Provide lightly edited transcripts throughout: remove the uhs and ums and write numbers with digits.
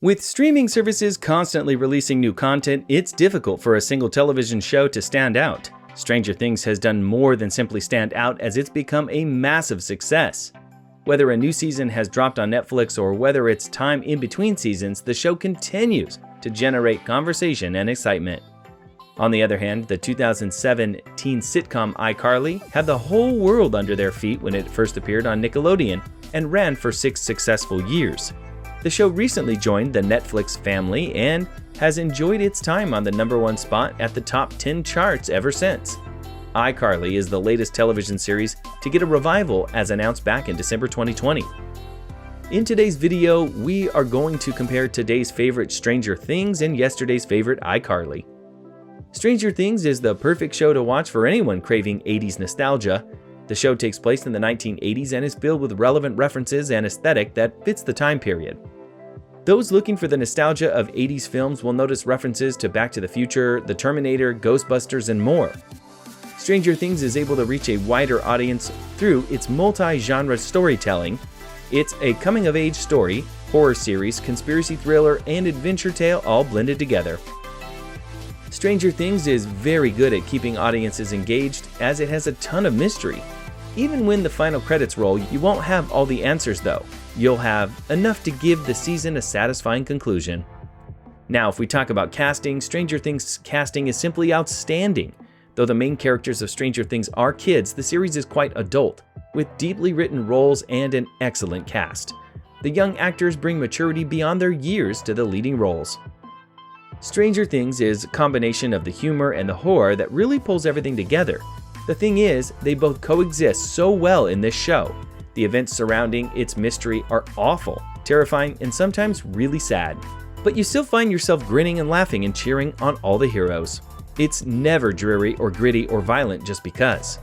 With streaming services constantly releasing new content, it's difficult for a single television show to stand out. Stranger Things has done more than simply stand out, as it's become a massive success. Whether a new season has dropped on Netflix or whether it's time in between seasons, the show continues to generate conversation and excitement. On the other hand, the 2007 teen sitcom iCarly had the whole world under their feet when it first appeared on Nickelodeon and ran for 6 successful years. The show recently joined the Netflix family and has enjoyed its time on the #1 spot at the top 10 charts ever since. iCarly is the latest television series to get a revival, as announced back in December 2020. In today's video, we are going to compare today's favorite Stranger Things and yesterday's favorite iCarly. Stranger Things is the perfect show to watch for anyone craving 80s nostalgia. The show takes place in the 1980s and is filled with relevant references and aesthetic that fits the time period. Those looking for the nostalgia of 80s films will notice references to Back to the Future, The Terminator, Ghostbusters, and more. Stranger Things is able to reach a wider audience through its multi-genre storytelling. It's a coming-of-age story, horror series, conspiracy thriller, and adventure tale all blended together. Stranger Things is very good at keeping audiences engaged, as it has a ton of mystery. Even when the final credits roll, you won't have all the answers though. You'll have enough to give the season a satisfying conclusion. Now, if we talk about casting, Stranger Things casting is simply outstanding. Though the main characters of Stranger Things are kids, the series is quite adult, with deeply written roles and an excellent cast. The young actors bring maturity beyond their years to the leading roles. Stranger Things is a combination of the humor and the horror that really pulls everything together. The thing is, they both coexist so well in this show. The events surrounding its mystery are awful, terrifying, and sometimes really sad. But you still find yourself grinning and laughing and cheering on all the heroes. It's never dreary or gritty or violent just because.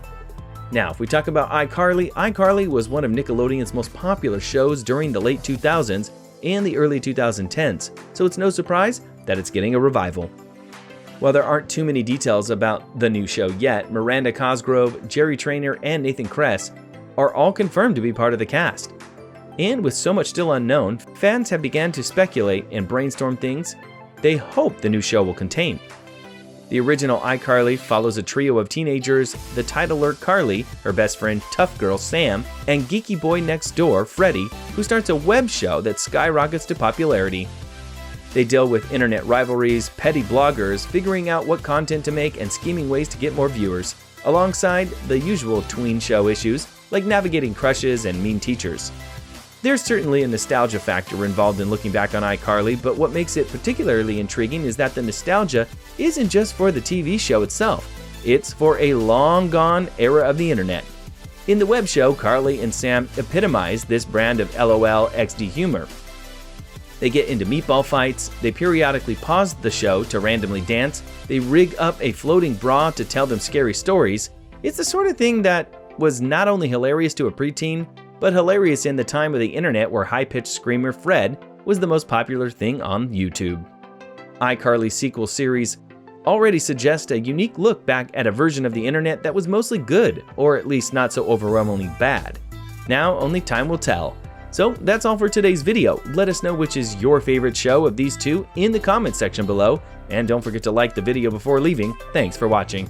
Now, if we talk about iCarly, iCarly was one of Nickelodeon's most popular shows during the late 2000s and the early 2010s, so it's no surprise that it's getting a revival. While there aren't too many details about the new show yet, Miranda Cosgrove, Jerry Trainor, and Nathan Kress are all confirmed to be part of the cast. And with so much still unknown, fans have begun to speculate and brainstorm things they hope the new show will contain. The original iCarly follows a trio of teenagers, the titular Carly, her best friend Tough Girl Sam, and geeky boy next door Freddie, who starts a web show that skyrockets to popularity. They deal with internet rivalries, petty bloggers, figuring out what content to make, and scheming ways to get more viewers, alongside the usual tween show issues like navigating crushes and mean teachers. There's certainly a nostalgia factor involved in looking back on iCarly, but what makes it particularly intriguing is that the nostalgia isn't just for the TV show itself, it's for a long-gone era of the internet. In the web show, Carly and Sam epitomize this brand of LOL XD humor. They get into meatball fights, they periodically pause the show to randomly dance, they rig up a floating bra to tell them scary stories. It's the sort of thing that was not only hilarious to a preteen, but hilarious in the time of the internet where high-pitched screamer Fred was the most popular thing on YouTube. iCarly's sequel series already suggests a unique look back at a version of the internet that was mostly good, or at least not so overwhelmingly bad. Now, only time will tell. So that's all for today's video. Let us know which is your favorite show of these two in the comments section below, and don't forget to like the video before leaving. Thanks for watching.